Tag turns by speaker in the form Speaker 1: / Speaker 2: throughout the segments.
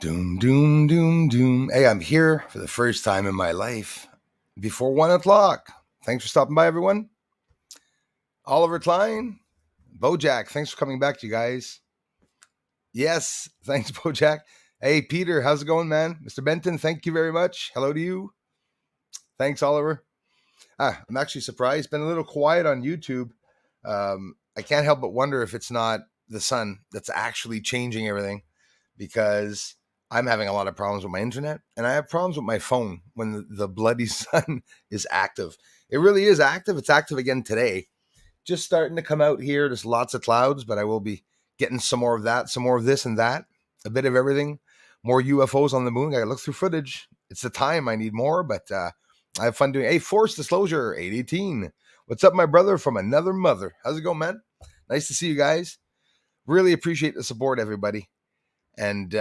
Speaker 1: Doom, doom, doom, doom. Hey, I'm here for the first time in my life before 1 o'clock. Thanks for stopping by, everyone. Oliver Klein, Bojack, thanks for coming back, you guys. Yes, thanks, Bojack. Hey, Peter, how's it going, man? Mr. Benton, thank you very much. Hello to you. Thanks, Oliver. I'm actually surprised. Been a little quiet on YouTube. I can't help but wonder if it's not the sun that's actually changing everything because I'm having a lot of problems with my internet and I have problems with my phone when the bloody sun is active. It really is active. It's active again today. Just starting to come out here. There's lots of clouds, but I will be getting some more of that, some more of this and that, a bit of everything. More UFOs on the moon. I gotta look through footage. It's the time I need more, but I have fun doing. Hey, Force Disclosure 818. What's up, my brother from another mother? How's it going, man? Nice to see you guys. Really appreciate the support, everybody. And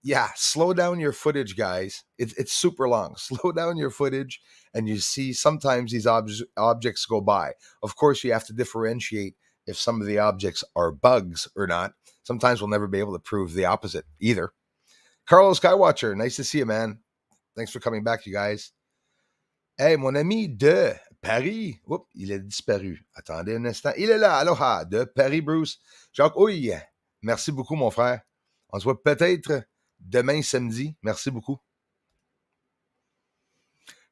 Speaker 1: yeah, slow down your footage, guys. It's super long. Slow down your footage, and you see sometimes these objects go by. Of course, you have to differentiate if some of the objects are bugs or not. Sometimes we'll never be able to prove the opposite either. Carlos Skywatcher, nice to see you, man. Thanks for coming back, you guys. Hey, mon ami de Paris. Oups, il a disparu. Attendez un instant. Il est là. Aloha, de Paris, Bruce. Jacques Houille. Merci beaucoup, mon frère. On se voit peut-être demain samedi. Merci beaucoup.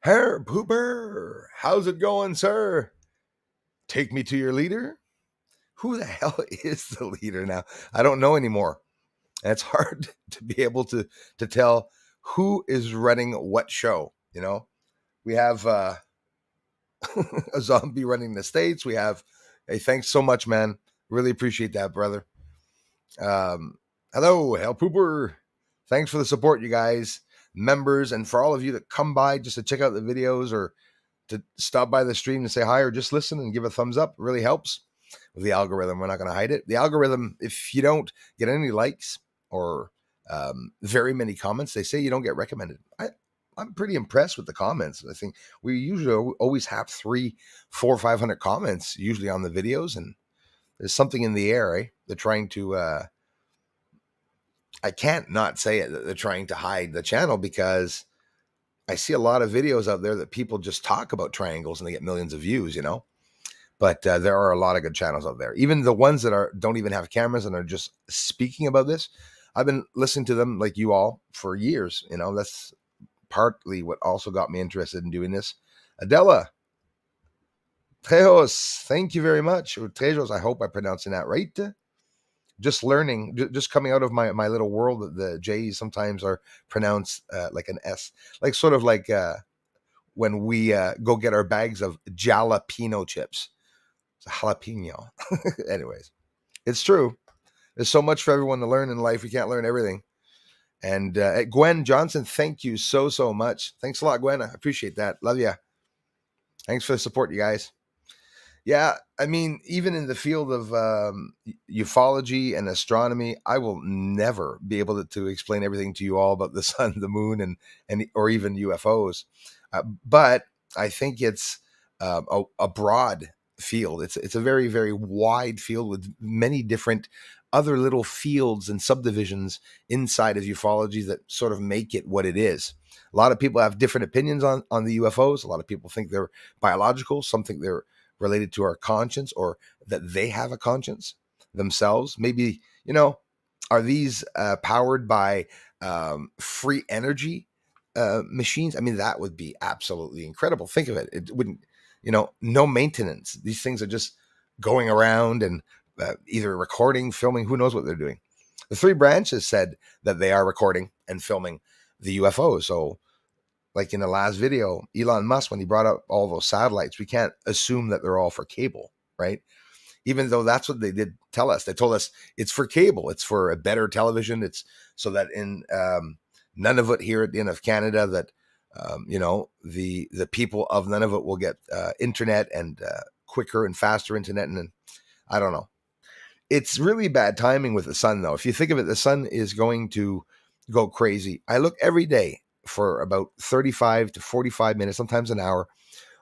Speaker 1: Herb Hooper, how's it going, sir? Take me to your leader? Who the hell is the leader now? I don't know anymore. And it's hard to be able to tell who is running what show, you know? We have a zombie running the States. We have, hey, thanks so much, man. Really appreciate that, brother. Hello, Hell Pooper. Thanks for the support, you guys, members, and for all of you that come by just to check out the videos or to stop by the stream and say hi or just listen and give a thumbs up. It really helps with the algorithm. We're not going to hide it. The algorithm, if you don't get any likes or very many comments, they say you don't get recommended. I'm pretty impressed with the comments. I think we usually always have 300, 400, 500 comments usually on the videos, and there's something in the air, eh? They're trying to, I can't not say it, that they're trying to hide the channel because I see a lot of videos out there that people just talk about triangles and they get millions of views, you know? But there are a lot of good channels out there. Even the ones that don't even have cameras and are just speaking about this. I've been listening to them like you all for years, you know? That's partly what also got me interested in doing this. Adela, Trejos, thank you very much. Or Trejos, I hope I'm pronouncing that right. Just learning, just coming out of my little world that the J's sometimes are pronounced like an S, like sort of like when we go get our bags of jalapeno chips. It's a jalapeno. Anyways, it's true. There's so much for everyone to learn in life. We can't learn everything. And Gwen Johnson, thank you so much. Thanks a lot, Gwen. I appreciate that. Love ya. Thanks for the support, you guys. Yeah, I mean, even in the field of ufology and astronomy, I will never be able to explain everything to you all about the sun, the moon, and or even UFOs. But I think it's a broad field. It's a very, very wide field with many different other little fields and subdivisions inside of ufology that sort of make it what it is. A lot of people have different opinions on the UFOs. A lot of people think they're biological. Some think they're related to our conscience or that they have a conscience themselves. Maybe, you know, are these powered by free energy machines? I mean, that would be absolutely incredible. Think of it. It wouldn't, you know, no maintenance. These things are just going around and either recording, filming, who knows what they're doing. The Three Branches said that they are recording and filming the UFOs. So like in the last video, Elon Musk, when he brought up all those satellites, we can't assume that they're all for cable, right? Even though that's what they did tell us. They told us it's for cable. It's for a better television. It's so that in Nunavut here at the end of Canada, that, you know, the people of Nunavut will get internet and quicker and faster internet. And I don't know. It's really bad timing with the sun, though. If you think of it, the sun is going to go crazy. I look every day for about 35 to 45 minutes, sometimes an hour,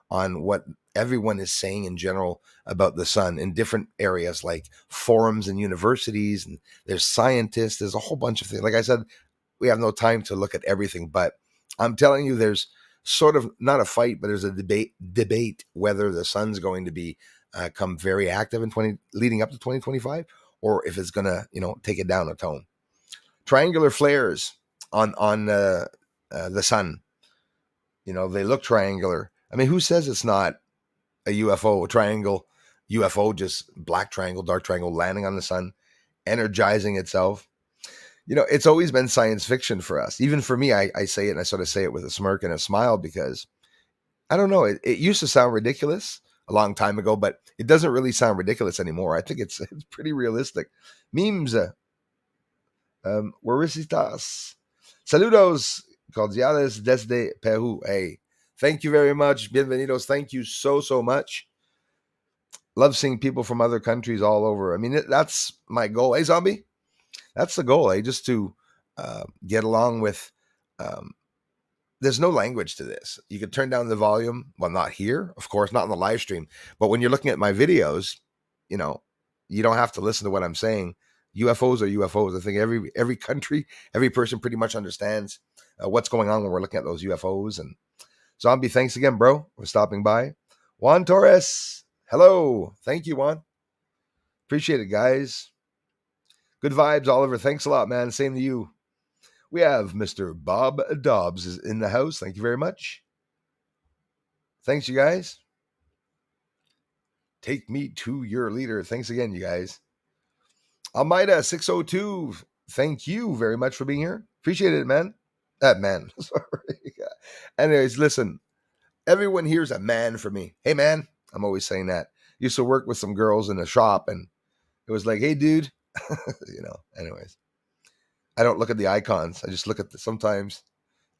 Speaker 1: on what everyone is saying in general about the sun in different areas like forums and universities. And there's scientists. There's a whole bunch of things. Like I said, we have no time to look at everything, but I'm telling you, there's sort of not a fight, but there's a debate whether the sun's going to be come very active in 20 leading up to 2025, or if it's gonna take it down a tone. Triangular flares on the sun. They look triangular. I mean, who says it's not a UFO, a triangle UFO, just black triangle, dark triangle landing on the sun, energizing itself? It's always been science fiction for us. Even for me, I say it and I sort of say it with a smirk and a smile because I don't know. It used to sound ridiculous a long time ago, but it doesn't really sound ridiculous anymore. I think it's pretty realistic. Memes, Warisitas. Saludos cordiales desde Peru. Hey, thank you very much. Bienvenidos. Thank you so much. Love seeing people from other countries all over. I mean, that's my goal. Hey, zombie. That's the goal, just to get along with. There's no language to this. You could turn down the volume. Well, not here, of course, not on the live stream. But when you're looking at my videos, you don't have to listen to what I'm saying. UFOs are UFOs. I think every country, every person pretty much understands what's going on when we're looking at those UFOs. And Zombie, thanks again, bro, for stopping by. Juan Torres, hello. Thank you, Juan. Appreciate it, guys. Good vibes, Oliver. Thanks a lot, man. Same to you. We have Mr. Bob Dobbs is in the house. Thank you very much. Thanks, you guys. Take me to your leader. Thanks again, you guys. Almeida 602. Thank you very much for being here. Appreciate it, man. Man. Sorry. Anyways, listen. Everyone here's a man for me. Hey, man. I'm always saying that. Used to work with some girls in a shop, and it was like, hey, dude. Anyways. I don't look at the icons. I just look at sometimes.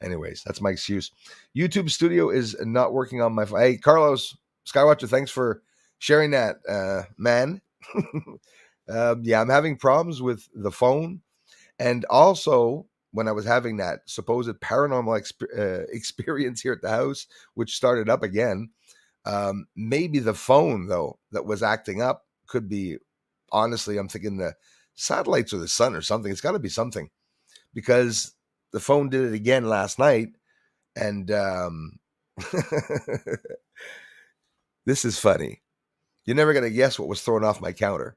Speaker 1: Anyways, that's my excuse. YouTube Studio is not working on my phone. Hey, Carlos Skywatcher, thanks for sharing that, man. Yeah, I'm having problems with the phone. And also, when I was having that supposed paranormal experience here at the house, which started up again, maybe the phone, though, that was acting up could be, honestly, I'm thinking the satellites or the sun or something. It's got to be something, because the phone did it again last night. And this is funny. You're never going to guess what was thrown off my counter.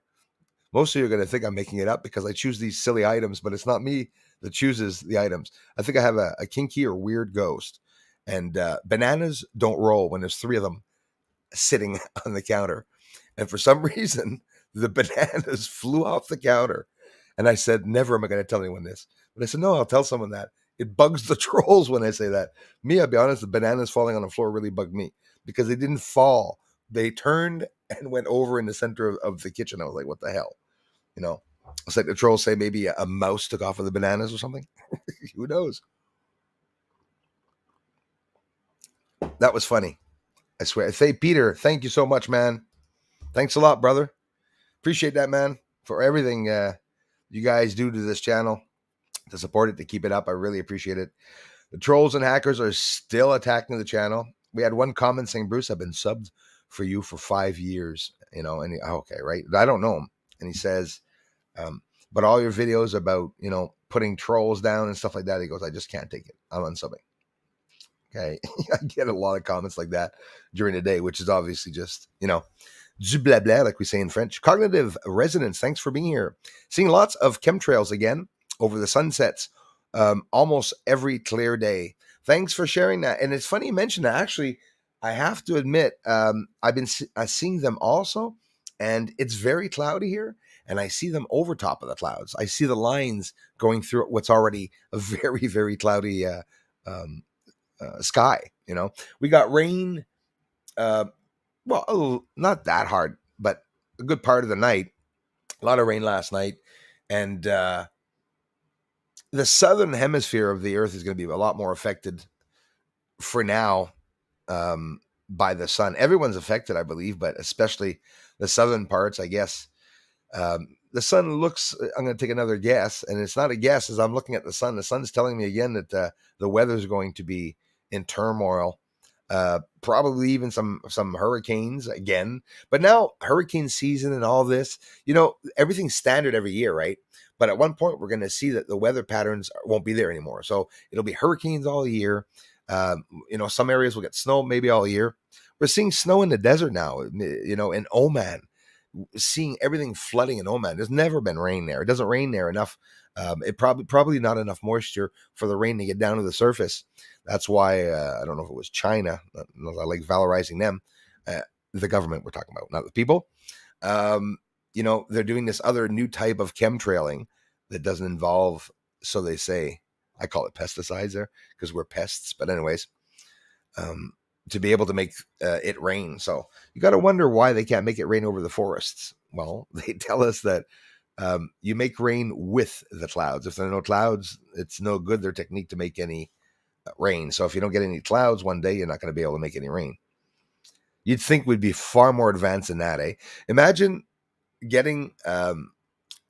Speaker 1: Most of you are going to think I'm making it up because I choose these silly items, but it's not me that chooses the items. I think I have a kinky or weird ghost. And bananas don't roll when there's 3 of them sitting on the counter. And for some reason, the bananas flew off the counter. And I said, never am I going to tell anyone this. But I said, no, I'll tell someone that. It bugs the trolls when I say that. Me, I'll be honest, the bananas falling on the floor really bugged me because they didn't fall. They turned and went over in the center of the kitchen. I was like, what the hell? It's like the trolls say maybe a mouse took off of the bananas or something. Who knows? That was funny. I swear. Hey, Peter, thank you so much, man. Thanks a lot, brother. Appreciate that, man, for everything you guys do to this channel, to support it, to keep it up. I really appreciate it. The trolls and hackers are still attacking the channel. We had one comment saying, Bruce, I've been subbed for you for 5 years, and okay, right? I don't know him. And he says, but all your videos about, putting trolls down and stuff like that, he goes, I just can't take it. I'm unsubbing. Okay. I get a lot of comments like that during the day, which is obviously just, du blah blah, like we say in French. Cognitive Resonance, thanks for being here. Seeing lots of chemtrails again over the sunsets almost every clear day. Thanks for sharing that. And it's funny you mentioned that. Actually, I have to admit, I've been seeing them also, and it's very cloudy here, and I see them over top of the clouds. I see the lines going through what's already a very, very cloudy sky. We got rain, not that hard, but a good part of the night. A lot of rain last night, and the southern hemisphere of the earth is going to be a lot more affected for now by the sun. Everyone's affected, I believe, but especially the southern parts, I guess. The sun looks, I'm going to take another guess, and it's not a guess as I'm looking at the sun's telling me again that the weather's going to be in turmoil, probably even some hurricanes again. But now hurricane season and all this, everything's standard every year, right? But at one point, we're going to see that the weather patterns won't be there anymore. So it'll be hurricanes all year. Some areas will get snow maybe all year. We're seeing snow in the desert now, in Oman, seeing everything flooding in Oman. There's never been rain there. It doesn't rain there enough. It probably not enough moisture for the rain to get down to the surface. That's why I don't know if it was China. I like valorizing them, the government we're talking about, not the people. They're doing this other new type of chemtrailing that doesn't involve, so they say, I call it pesticides there because we're pests. But anyways, to be able to make it rain. So you got to wonder why they can't make it rain over the forests. Well, they tell us that you make rain with the clouds. If there are no clouds, it's no good, their technique, to make any rain. So if you don't get any clouds one day, you're not going to be able to make any rain. You'd think we'd be far more advanced than that, eh? Imagine getting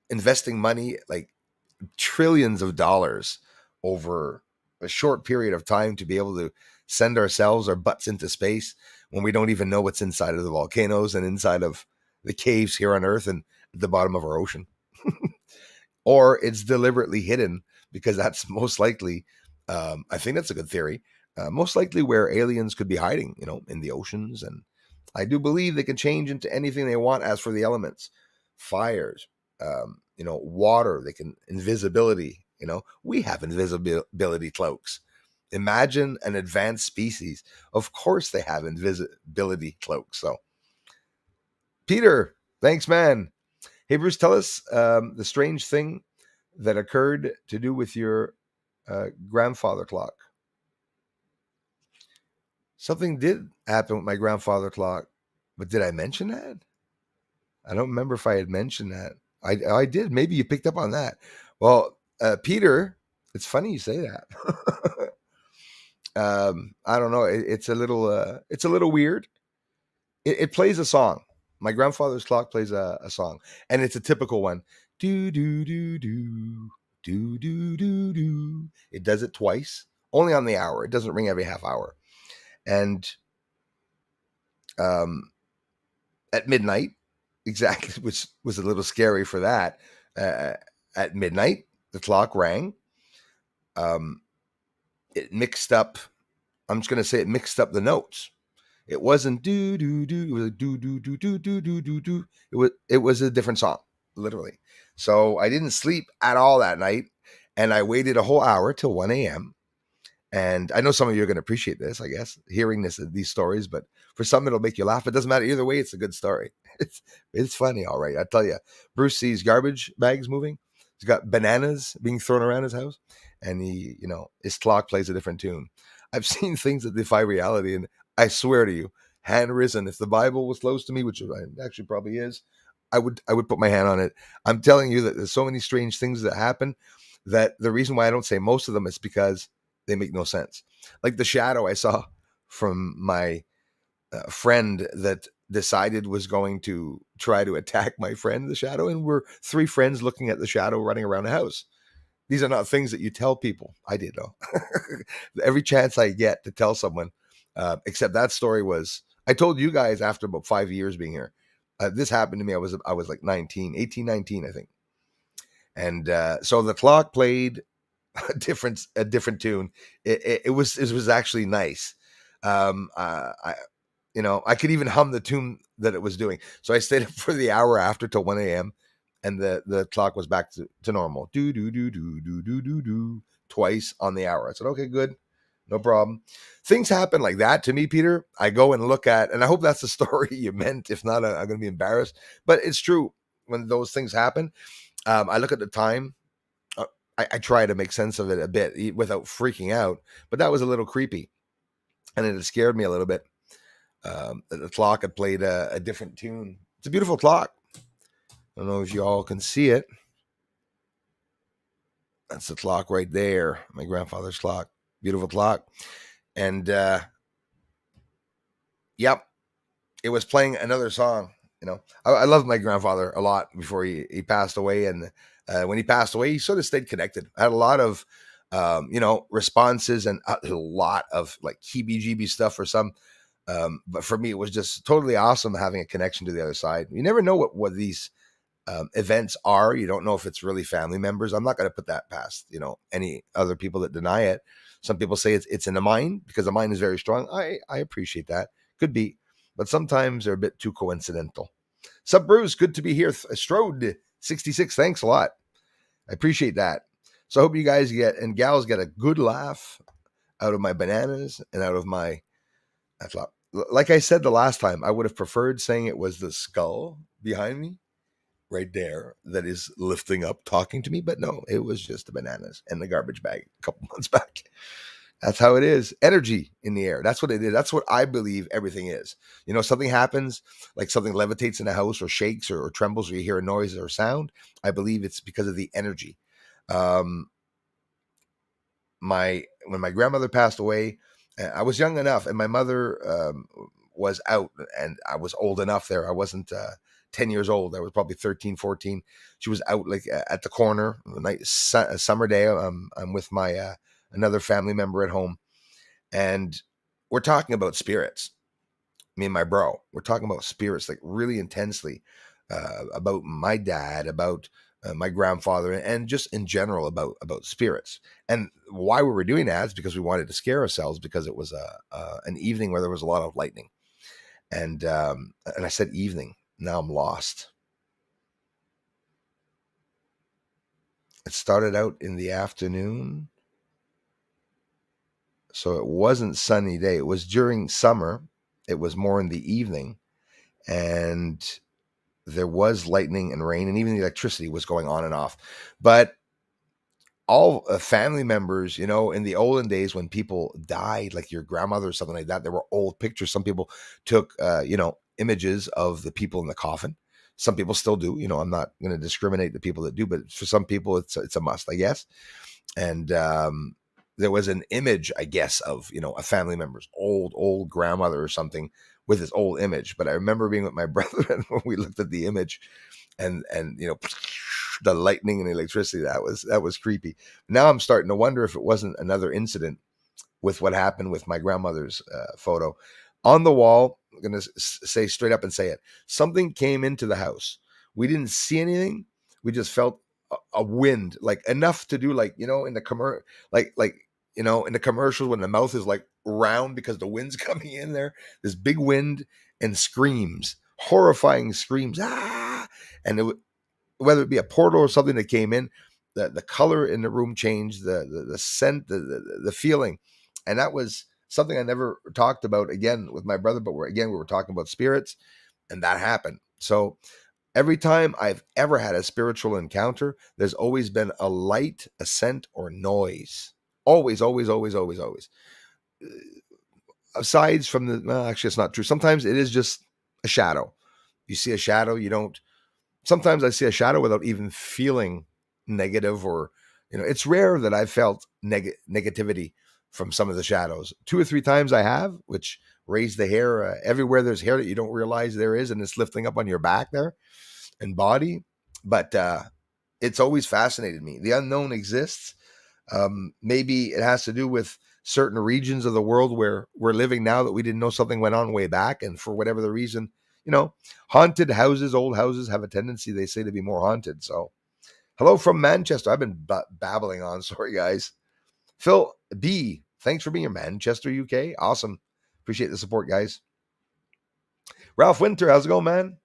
Speaker 1: investing money like trillions of dollars over a short period of time to be able to send ourselves our butts into space when we don't even know what's inside of the volcanoes and inside of the caves here on Earth and at the bottom of our ocean. Or it's deliberately hidden because that's most likely, I think that's a good theory, most likely where aliens could be hiding, in the oceans. And I do believe they can change into anything they want. As for the elements, fires, water, they can invisibility, we have invisibility cloaks. Imagine an advanced species. Of course they have invisibility cloaks. So, Peter, thanks, man. Hey, Bruce, tell us the strange thing that occurred to do with your grandfather clock. Something did happen with my grandfather clock, but did I mention that? I don't remember if I had mentioned that. I did. Maybe you picked up on that. Well, Peter, it's funny you say that. I don't know. It's a little weird. It plays a song. My grandfather's clock plays a song, and it's a typical one. Do do do do do do do do. It does it twice, only on the hour. It doesn't ring every half hour. And at midnight, exactly, which was a little scary for that. At midnight, the clock rang. It mixed up. I'm just going to say it mixed up the notes. It wasn't do do do. It was do do do do do do do do. It was a different song, literally. So I didn't sleep at all that night, and I waited a whole hour till 1 a.m. And I know some of you are going to appreciate this, I guess, hearing these stories. But for some, it'll make you laugh. It doesn't matter either way. It's a good story. It's funny, all right. I tell you, Bruce sees garbage bags moving. He's got bananas being thrown around his house, and his clock plays a different tune. I've seen things that defy reality, and I swear to you, hand risen. If the Bible was close to me, which it actually probably is, I would put my hand on it. I'm telling you that there's so many strange things that happen that the reason why I don't say most of them is because they make no sense. Like the shadow I saw from my friend that decided was going to try to attack my friend, the shadow, and we're three friends looking at the shadow running around the house. These are not things that you tell people. I did though. Every chance I get to tell someone, except that story was, I told you guys after about 5 years being here. This happened to me. I was like 19, 18, 19, I think. And so the clock played a different tune. It was actually nice. I could even hum the tune that it was doing. So I stayed up for the hour after till 1 a.m. and the clock was back to normal. Do do do do do do do do twice on the hour. I said, okay, good. No problem. Things happen like that to me, Peter. I go and look at, and I hope that's the story you meant. If not, I'm going to be embarrassed. But it's true. When those things happen, I look at the time. I try to make sense of it a bit without freaking out, but that was a little creepy, and it scared me a little bit. The clock had played a different tune. It's a beautiful clock. I don't know if you all can see it. That's the clock right there. My grandfather's clock. Beautiful clock. And yep, it was playing another song. I loved my grandfather a lot before he passed away. And when he passed away, he sort of stayed connected. I had a lot of, responses and a lot of like heebie-jeebie stuff for some. But for me, it was just totally awesome having a connection to the other side. You never know what these events are. You don't know if it's really family members. I'm not going to put that past, any other people that deny it. Some people say it's in the mind because the mind is very strong. I appreciate that. Could be, but sometimes they're a bit too coincidental. Sup, Bruce? Good to be here. Strode 66. Thanks a lot. I appreciate that. So I hope you guys get and gals get a good laugh out of my bananas and out of my. I thought, like I said the last time, I would have preferred saying it was the skull behind me right there that is lifting up talking to me, but no, it was just the bananas and the garbage bag a couple months back. That's how it is. Energy in the air. That's what it is. That's what I believe everything is. Something happens, like something levitates in a house or shakes or trembles, or you hear a noise or sound. I believe it's because of the energy. Um, when my grandmother passed away, I was young enough, and my mother was out, and I was old enough there. I wasn't 10 years old. I was probably 13, 14. She was out like at the corner, a summer day. I'm with my another family member at home, and we're talking about spirits. Me and my bro, we're talking about spirits like really intensely, about my dad, about my grandfather, and just in general about spirits. And why we were doing that is because we wanted to scare ourselves, because it was an evening where there was a lot of lightning. And I said evening. Now I'm lost. It started out in the afternoon, so it wasn't sunny day. It was during summer. It was more in the evening, and there was lightning and rain, and even the electricity was going on and off. But all family members, in the olden days when people died, like your grandmother or something like that, there were old pictures. Some people took, images of the people in the coffin. Some people still do. I'm not going to discriminate the people that do, but for some people, it's a must, I guess. And there was an image, I guess, of a family member's old grandmother or something with this old image. But I remember being with my brother, and when we looked at the image, and the lightning and the electricity, that was creepy. Now I'm starting to wonder if it wasn't another incident with what happened with my grandmother's photo on the wall. I'm gonna say straight up and say it. Something came into the house. We didn't see anything. We just felt a wind, like enough to do, like in the in the commercials when the mouth is like round because the wind's coming in there. This big wind and screams, horrifying screams, ah! And whether it be a portal or something that came in, the color in the room changed, the scent, the feeling, and that was something I never talked about again with my brother. But we were talking about spirits, and that happened. So every time I've ever had a spiritual encounter, there's always been a light, a scent, or noise. Always, always, always, always, always. Aside from actually, it's not true. Sometimes it is just a shadow. You see a shadow, you don't. Sometimes I see a shadow without even feeling negative, or it's rare that I've felt negativity from some of the shadows. 2 or 3 times I have, which raise the hair everywhere. There's hair that you don't realize there is, and it's lifting up on your back there and body. But it's always fascinated me. The unknown exists. Maybe it has to do with certain regions of the world where we're living now that we didn't know something went on way back, and for whatever the reason, haunted houses, old houses have a tendency, they say, to be more haunted. So, hello from Manchester. I've been babbling on. Sorry, guys. Phil B, thanks for being here, Manchester, UK. Awesome. Appreciate the support, guys. Ralph Winter, how's it going, man?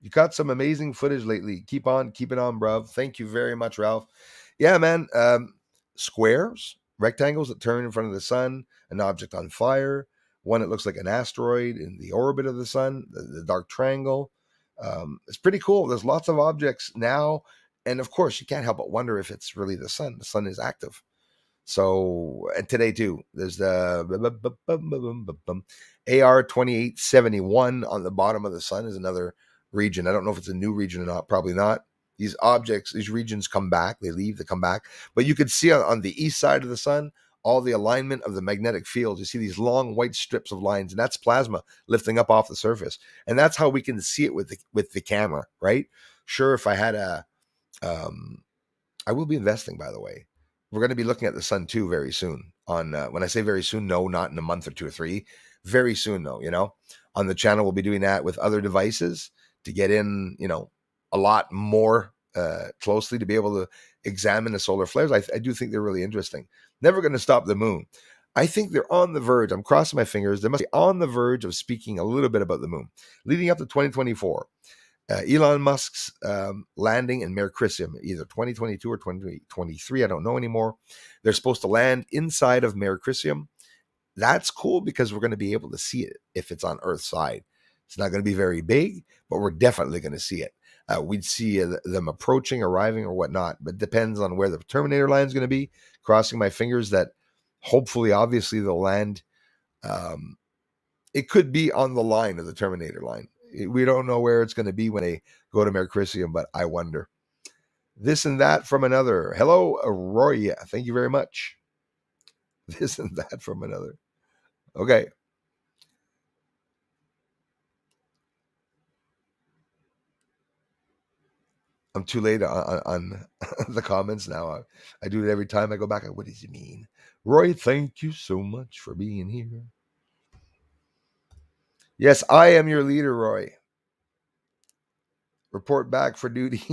Speaker 1: You got some amazing footage lately. Keep it on, bruv. Thank you very much, Ralph. Yeah, man. Squares, rectangles that turn in front of the sun, an object on fire, one that looks like an asteroid in the orbit of the sun, the dark triangle. It's pretty cool. There's lots of objects now. And of course, you can't help but wonder if it's really the sun. The sun is active. So, and today too, there's the AR 2871 on the bottom of the sun is another region. I don't know if it's a new region or not. Probably not. These objects, these regions come back. They leave, they come back. But you could see on the east side of the sun, all the alignment of the magnetic field. You see these long white strips of lines, and that's plasma lifting up off the surface. And that's how we can see it with the camera, right? Sure, if I had I will be investing, by the way. We're going to be looking at the sun too very soon. On when I say very soon, no, not in a month or 2 or 3. Very soon, though. On the channel, we'll be doing that with other devices to get in, a lot more closely to be able to examine the solar flares. I do think they're really interesting. Never going to stop the moon. I think they're on the verge. I'm crossing my fingers. They must be on the verge of speaking a little bit about the moon. Leading up to 2024, Elon Musk's landing in Mare Crisium, either 2022 or 2023, I don't know anymore. They're supposed to land inside of Mare Crisium. That's cool because we're going to be able to see it if it's on Earth's side. It's not going to be very big, but we're definitely going to see it. We'd see them approaching, arriving, or whatnot, but depends on where the Terminator line is going to be. Crossing my fingers that hopefully, obviously, they'll land. Um, it could be on the line of the Terminator line. We don't know where it's going to be when they go to Mare Crisium, but I wonder. This and that from another. Hello, Roy. Thank you very much. This and that from another. Okay. I'm too late on the comments now. I do it every time I go back. What does it mean? Roy, thank you so much for being here. Yes, I am your leader, Roy. Report back for duty.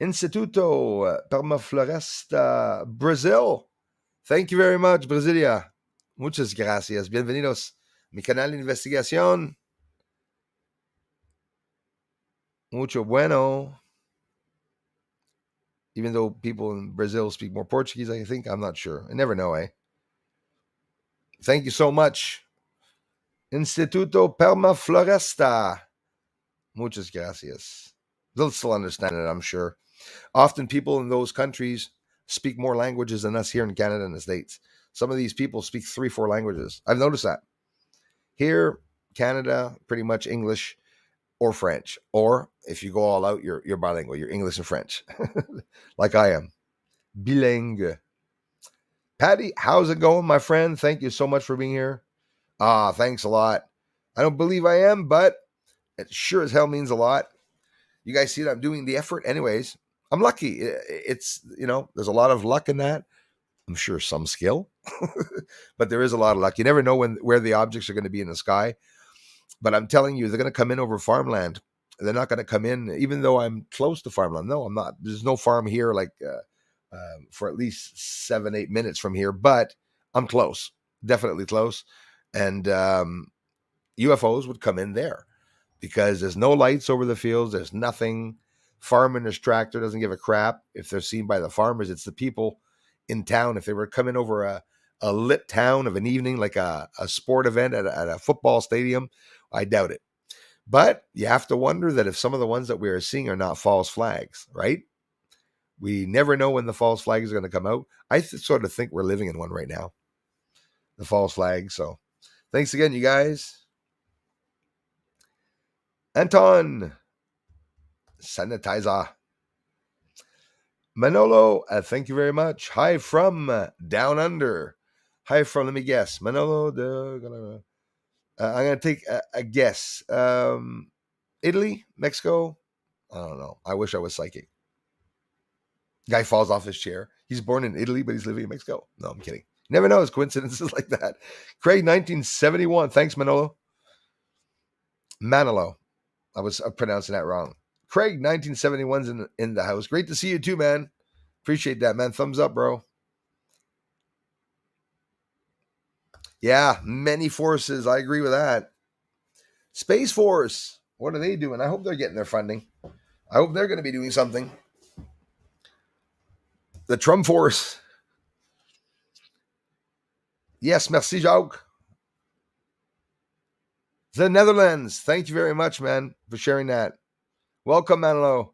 Speaker 1: Instituto Permafloresta, Brazil. Thank you very much, Brasilia. Muchas gracias. Bienvenidos. Mi canal de investigación. Mucho bueno. Even though people in Brazil speak more Portuguese, I think. I'm not sure. I never know, eh? Thank you so much. Instituto Permafloresta. Muchas gracias. They'll still understand it, I'm sure. Often people in those countries speak more languages than us here in Canada and the States. Some of these people speak 3, 4 languages. I've noticed that. Here, Canada, pretty much English or French. Or if you go all out, you're bilingual. You're English and French, like I am. Bilingue. Patty, how's it going, my friend? Thank you so much for being here. Thanks a lot. I don't believe I am, but it sure as hell means a lot. You guys see that I'm doing the effort. Anyways, I'm lucky. It's, there's a lot of luck in that. I'm sure some skill, but there is a lot of luck. You never know where the objects are going to be in the sky. But I'm telling you, they're going to come in over farmland. They're not going to come in, even though I'm close to farmland. No, I'm not. There's no farm here, like for at least 7, 8 minutes from here. But I'm close, definitely close. And UFOs would come in there because there's no lights over the fields. There's nothing. Farmer's tractor doesn't give a crap if they're seen by the farmers. It's the people in town. If they were coming over a lit town of an evening, like a sport event at a football stadium, I doubt it. But you have to wonder that if some of the ones that we are seeing are not false flags, right? We never know when the false flags are going to come out. I sort of think we're living in one right now, the false flag. So thanks again, you guys. Anton, sanitizer. Manolo, thank you very much. Hi from down under. Hi from, let me guess, Manolo. I'm going to take a guess. Italy, Mexico. I don't know. I wish I was psychic. Guy falls off his chair. He's born in Italy, but he's living in Mexico. No, I'm kidding. Never knows coincidences like that. Craig, 1971. Thanks, Manolo. Manolo. I was pronouncing that wrong. Craig, 1971's in the house. Great to see you too, man. Appreciate that, man. Thumbs up, bro. Yeah, many forces. I agree with that. Space Force. What are they doing? I hope they're getting their funding. I hope they're going to be doing something. The Trump Force. Yes, merci, Jacques. The Netherlands. Thank you very much, man, for sharing that. Welcome, Manolo.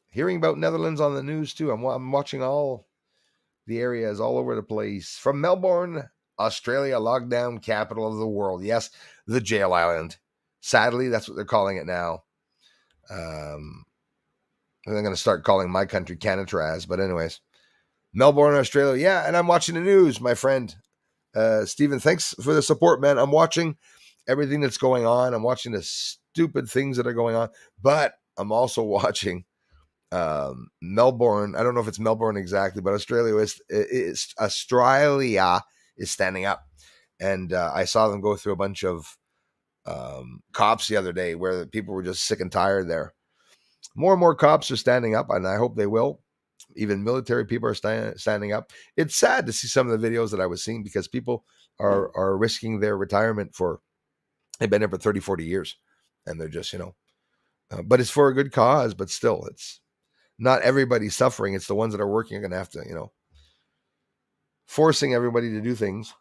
Speaker 1: Hearing about Netherlands on the news, too. I'm watching all the areas all over the place. From Melbourne, Australia, lockdown capital of the world. Yes, the jail island. Sadly, that's what they're calling it now. I'm going to start calling my country Canatraz. But anyways, Melbourne, Australia. Yeah, and I'm watching the news, my friend. Stephen, thanks for the support, man. I'm watching everything that's going on. I'm watching the stupid things that are going on. But I'm also watching Melbourne. I don't know if it's Melbourne exactly, but Australia is standing up. And I saw them go through a bunch of cops the other day where the people were just sick and tired there. More and more cops are standing up, and I hope they will. Even military people are standing up. It's sad to see some of the videos that I was seeing because people are risking their retirement for, they've been there for 30, 40 years. And they're just, but it's for a good cause, but still, it's not everybody suffering. It's the ones that are working are going to have to, forcing everybody to do things.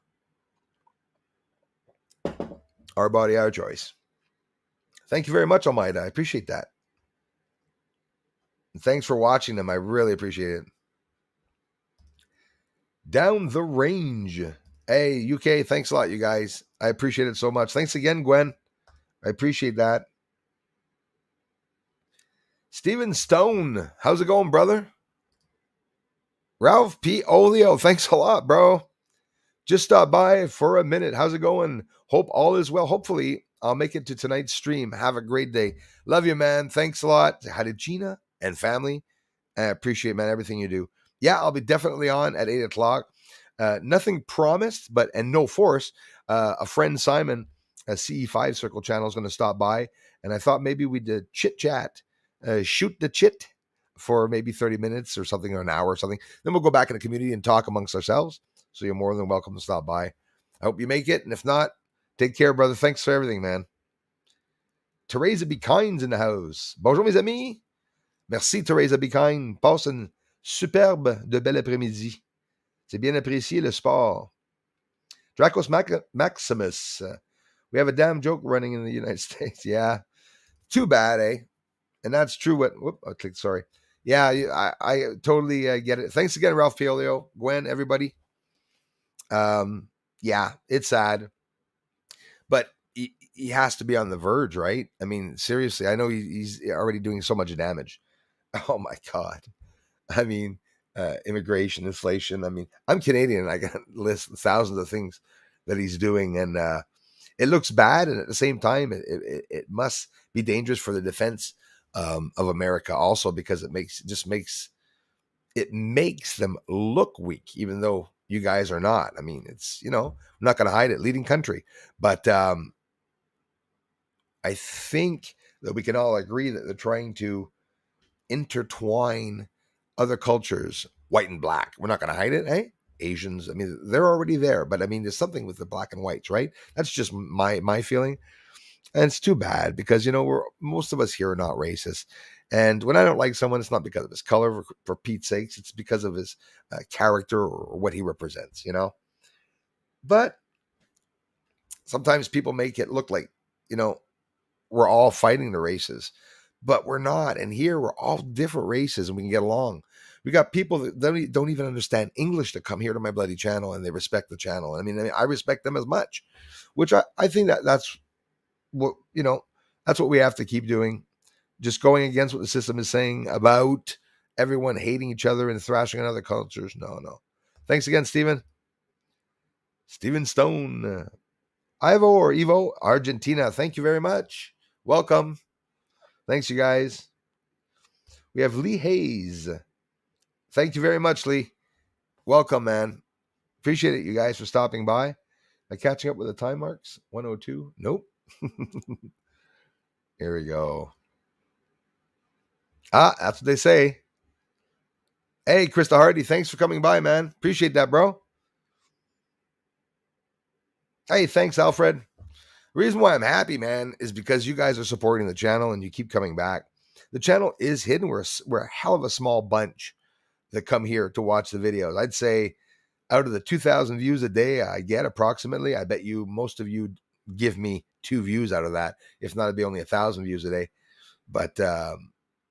Speaker 1: Our body, our choice. Thank you very much, Almeida. I appreciate that. And thanks for watching them. I really appreciate it. Down the range. Hey, UK, thanks a lot, you guys. I appreciate it so much. Thanks again, Gwen. I appreciate that. Steven Stone, how's it going, brother? Ralph P. Olio, thanks a lot, bro. Just stop by for a minute. How's it going? Hope all is well. Hopefully, I'll make it to tonight's stream. Have a great day. Love you, man. Thanks a lot. Hi to Gina and family. I appreciate, man, everything you do. Yeah, I'll be definitely on at 8 o'clock. Nothing promised, but and no force. A friend, Simon, a CE5 Circle channel, is going to stop by. And I thought maybe we'd chit chat, shoot the chit for maybe 30 minutes or something, or an hour or something. Then we'll go back in the community and talk amongst ourselves. So you're more than welcome to stop by. I hope you make it. And if not, take care, brother. Thanks for everything, man. Teresa Be Kind's in the house. Bonjour, mes amis. Merci, Teresa Be Kind. Passe une superbe de bel après-midi. C'est bien apprécié le sport. Dracos Maximus. We have a damn joke running in the United States. Yeah. Too bad, eh? And that's true. Whoop, I clicked, sorry. Yeah, I totally get it. Thanks again, Ralph Piolio, Gwen, everybody. Yeah, it's sad, but he has to be on the verge, right? I mean, seriously, I know he's already doing so much damage. Oh my God. I mean, immigration, inflation. I mean, I'm Canadian and I can list thousands of things that he's doing. And it looks bad. And at the same time, it must be dangerous for the defense of America also, because it makes them look weak, even though you guys are not. I mean, it's, I'm not going to hide it, leading country. But I think that we can all agree that they're trying to intertwine other cultures, white and black. We're not going to hide it, eh? Asians, I mean, they're already there, but I mean, there's something with the black and whites, right? That's just my feeling. And it's too bad because, most of us here are not racist. And when I don't like someone, it's not because of his color, for Pete's sakes. It's because of his character or what he represents, But sometimes people make it look like, we're all fighting the races, but we're not. And here we're all different races and we can get along. We got people that don't even understand English to come here to my bloody channel, and they respect the channel. I mean, I respect them as much, which I think that's what, that's what we have to keep doing. Just going against what the system is saying about everyone hating each other and thrashing on other cultures. No. Thanks again, Stephen. Stephen Stone. Ivo or Evo, Argentina. Thank you very much. Welcome. Thanks, you guys. We have Lee Hayes. Thank you very much, Lee. Welcome, man. Appreciate it, you guys, for stopping by. Am I catching up with the time marks? 102? Nope. Here we go. That's what they say. Hey, Krista Hardy, thanks for coming by, man. Appreciate that, bro. Hey, thanks, Alfred. The reason why I'm happy, man, is because you guys are supporting the channel and you keep coming back. The channel is hidden. We're a hell of a small bunch that come here to watch the videos. I'd say out of the 2,000 views a day I get approximately, I bet you most of you give me 2 views out of that. If not, it'd be only 1,000 views a day. But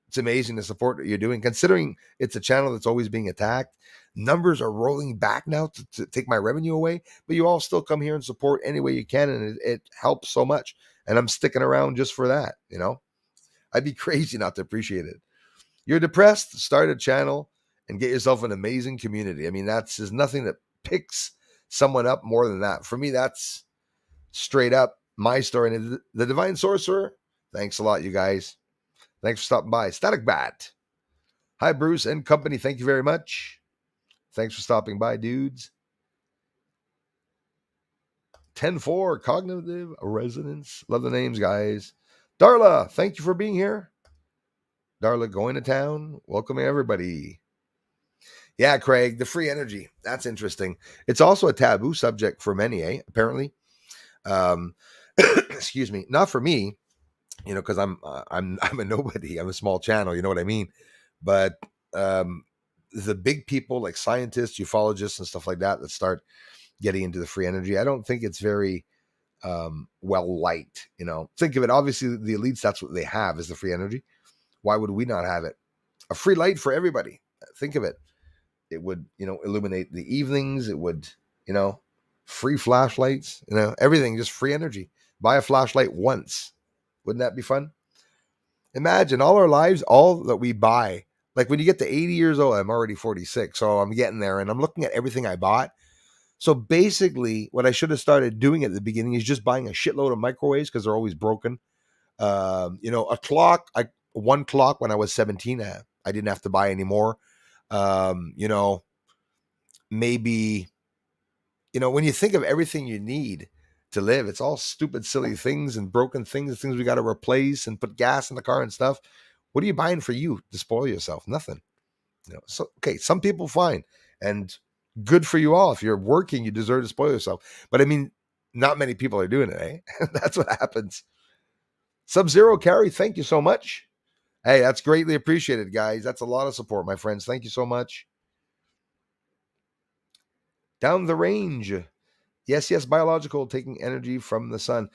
Speaker 1: it's amazing the support that you're doing, considering it's a channel that's always being attacked. Numbers are rolling back now to take my revenue away, but you all still come here and support any way you can, and it helps so much. And I'm sticking around just for that. I'd be crazy not to appreciate it. You're depressed, start a channel and get yourself an amazing community. I mean, there's nothing that picks someone up more than that. For me, that's straight up my story. And the Divine Sorcerer, thanks a lot, you guys. Thanks for stopping by. Static Bat. Hi, Bruce and company. Thank you very much. Thanks for stopping by, dudes. 10-4 cognitive resonance. Love the names, guys. Darla, thank you for being here. Darla going to town. Welcoming everybody. Yeah, Craig, the free energy. That's interesting. It's also a taboo subject for many, apparently. Um, excuse me. Not for me, because I'm a nobody. I'm a small channel. You know what I mean? But um, the big people like scientists, ufologists, and stuff like that start getting into the free energy, I don't think it's very well liked. Think of it. Obviously, the elites, that's what they have is the free energy. Why would we not have it? A free light for everybody. Think of it. It would, illuminate the evenings. It would, you know, free flashlights. Everything just free energy. Buy a flashlight once. Wouldn't that be fun? Imagine all our lives, all that we buy. Like when you get to 80 years old, I'm already 46, so I'm getting there, and I'm looking at everything I bought. So basically, what I should have started doing at the beginning is just buying a shitload of microwaves because they're always broken. A clock. One clock when I was 17. I didn't have to buy anymore. Um, you know, maybe when you think of everything you need to live, it's all stupid, silly things and broken things, things we got to replace and put gas in the car and stuff. What are you buying for you to spoil yourself? Nothing. So okay, some people fine, and good for you all. If you're working, you deserve to spoil yourself. But I mean, not many people are doing it, eh? That's what happens. Sub-Zero Carry, thank you so much. Hey, that's greatly appreciated, guys. That's a lot of support, my friends. Thank you so much. Down the range. Yes, yes, biological, taking energy from the sun.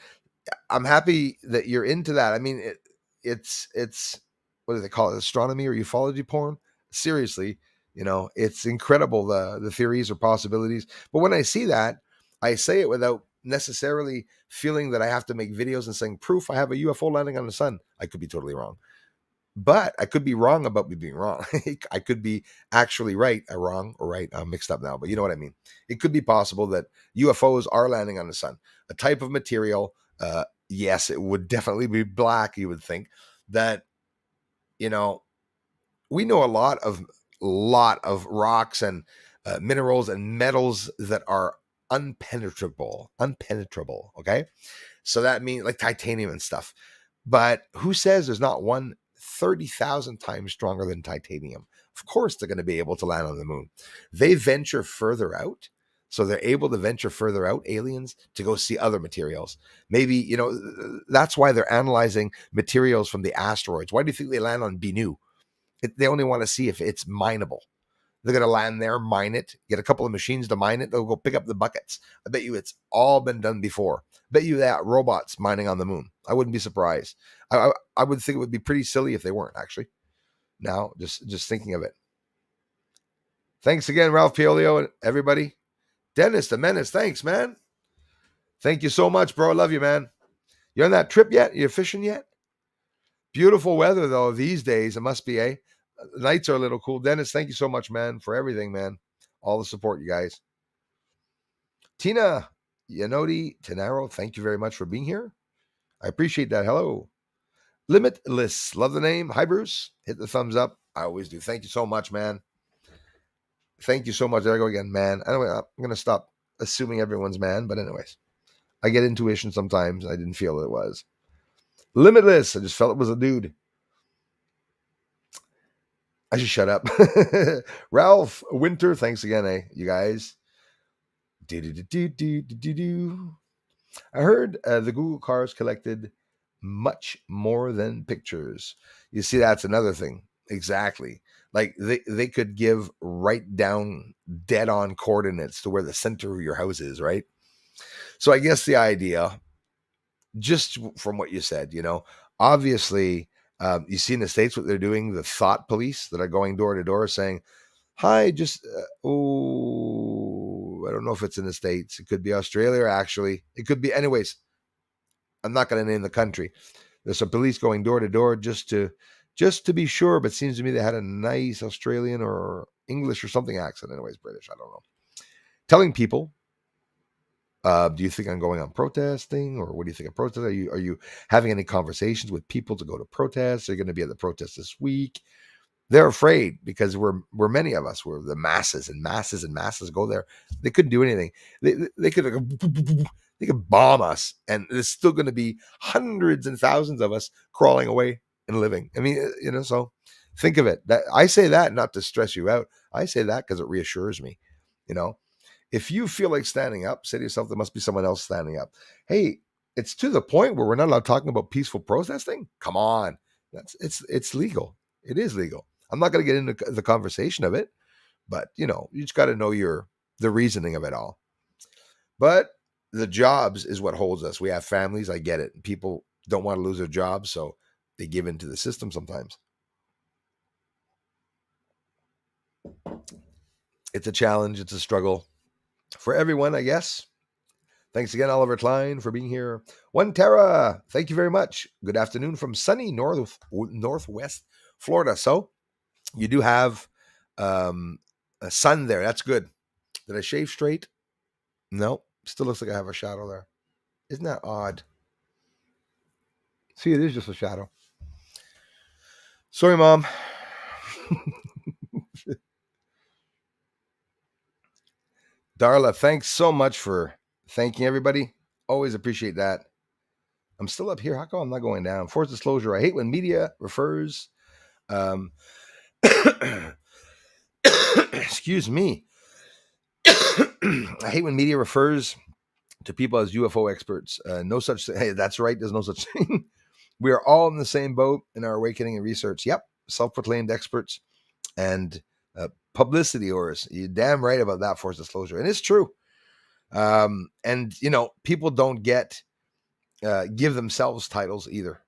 Speaker 1: I'm happy that you're into that. I mean, it's what do they call it? Astronomy or ufology porn? Seriously, it's incredible the theories or possibilities. But when I see that, I say it without necessarily feeling that I have to make videos and saying proof I have a UFO landing on the sun. I could be totally wrong. But I could be wrong about me being wrong. I could be actually right, wrong or right. I'm mixed up now, but you know what I mean. It could be possible that UFOs are landing on the sun. A type of material, yes, it would definitely be black. You would think that you know we know a lot of rocks and minerals and metals that are unpenetrable. Okay, so that means like titanium and stuff. But who says there's not one 30,000 times stronger than titanium? Of course, they're going to be able to land on the moon. They venture further out. So they're able to venture further out, aliens, to go see other materials. Maybe, that's why they're analyzing materials from the asteroids. Why do you think they land on Bennu? They only want to see if it's mineable. They're going to land there, mine it, get a couple of machines to mine it. They'll go pick up the buckets. I bet you it's all been done before. I bet you that robots mining on the moon. I wouldn't be surprised. I would think it would be pretty silly if they weren't, actually. Now, just thinking of it. Thanks again, Ralph Piolio and everybody. Dennis, the Menace, thanks, man. Thank you so much, bro. I love you, man. You on that trip yet? You fishing yet? Beautiful weather, though, these days. It must be, eh? The nights are a little cool. Dennis, thank you so much, man, for everything, man. All the support, you guys. Tina Yanodi Tenaro, thank you very much for being here. I appreciate that. Hello. Limitless. Love the name. Hi, Bruce. Hit the thumbs up. I always do. Thank you so much, man. Thank you so much. There I go again, man. Anyway, I'm going to stop assuming everyone's man. But, anyways, I get intuition sometimes. I didn't feel it was. Limitless. I just felt it was a dude. I should shut up. Ralph Winter, thanks again, you guys. Do. I heard the Google cars collected much more than pictures. You see, that's another thing. Exactly. Like they could give right down dead on coordinates to where the center of your house is, right? So I guess the idea, just from what you said, obviously, you see in the States what they're doing, the thought police that are going door to door saying, hi, just, I don't know if it's in the States. It could be Australia, actually. It could be, anyways, I'm not going to name the country. There's some police going door to door just to be sure, but it seems to me they had a nice Australian or English or something accent. Anyways, British, I don't know. Telling people, do you think I'm going on protesting, or what do you think of protest? Are you having any conversations with people to go to protests? Are you going to be at the protest this week? They're afraid because we're many of us. We're the masses and masses and masses go there. They couldn't do anything. They could They could bomb us, and there's still going to be hundreds and thousands of us crawling away and living. I mean, so think of it. That I say that not to stress you out. I say that because it reassures me. You know, if you feel like standing up, say to yourself, there must be someone else standing up. Hey, it's to the point where we're not allowed talking about peaceful protesting. Come on, it's legal. It is legal. I'm not going to get into the conversation of it, but you just got to know the reasoning of it all. But the jobs is what holds us. We have families. I get it. People don't want to lose their jobs, so they give into the system sometimes. It's a challenge. It's a struggle for everyone, I guess. Thanks again, Oliver Klein, for being here. One Terra, thank you very much. Good afternoon from sunny northwest Florida. So you do have a sun there. That's good. Did I shave straight? No. Still looks like I have a shadow there. Isn't that odd? See, it is just a shadow. Sorry, Mom. Darla, thanks so much for thanking everybody. Always appreciate that. I'm still up here. How come I'm not going down? Forced disclosure. I hate when media refers. Um, excuse me. I hate when media refers to people as UFO experts. No such thing. Hey, that's right. There's no such thing. We are all in the same boat in our awakening and research. Yep. Self-proclaimed experts and publicity whores. You're damn right about that, forced disclosure. And it's true. And people don't give themselves titles either.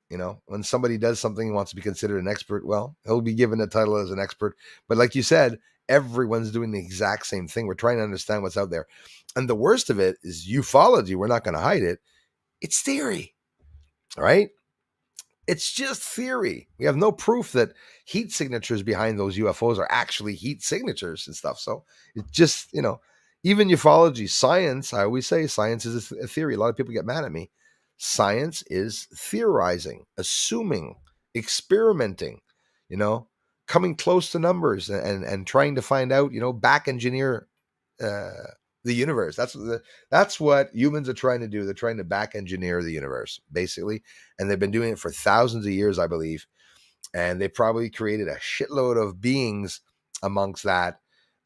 Speaker 1: When somebody does something and wants to be considered an expert, well, he'll be given a title as an expert. But like you said, everyone's doing the exact same thing. We're trying to understand what's out there. And the worst of it is ufology. We're not going to hide it. It's theory, right? It's just theory. We have no proof that heat signatures behind those UFOs are actually heat signatures and stuff. So it's just, even ufology, science, I always say science is a theory. A lot of people get mad at me. Science is theorizing, assuming, experimenting, coming close to numbers and trying to find out, back engineer uh, the universe. That's what humans are trying to do. They're trying to back engineer the universe, basically, and they've been doing it for thousands of years, I believe. And they probably created a shitload of beings amongst that.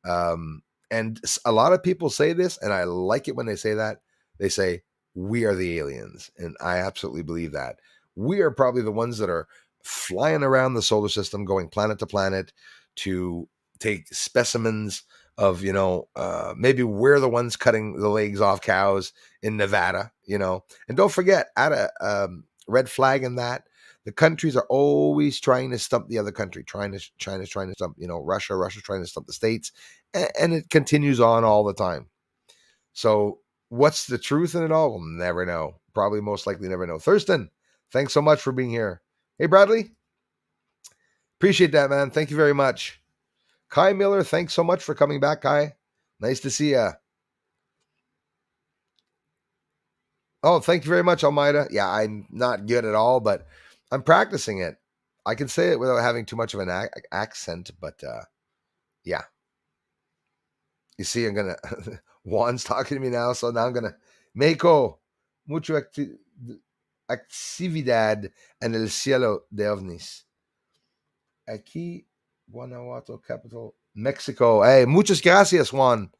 Speaker 1: And a lot of people say this, and I like it when they say that. They say we are the aliens, and I absolutely believe that. We are probably the ones that are flying around the solar system, going planet to planet to take specimens of maybe we're the ones cutting the legs off cows in Nevada, and don't forget, add a red flag in that the countries are always trying to stump the other country. China's trying to stump Russia's trying to stump the States, and it continues on all the time. So what's the truth in it all? We'll never know. Probably most likely never know. Thurston, thanks so much for being here. Hey, Bradley, appreciate that, man. Thank you very much. Kai Miller, thanks so much for coming back, Kai. Nice to see you. Oh, thank you very much, Almeida. Yeah, I'm not good at all, but I'm practicing it. I can say it without having too much of an accent, but yeah. You see, I'm gonna Juan's talking to me now, so now I'm gonna Meiko mucho actividad en el cielo de ovnis. Aquí, Guanajuato, capital, Mexico. Hey, muchas gracias, Juan.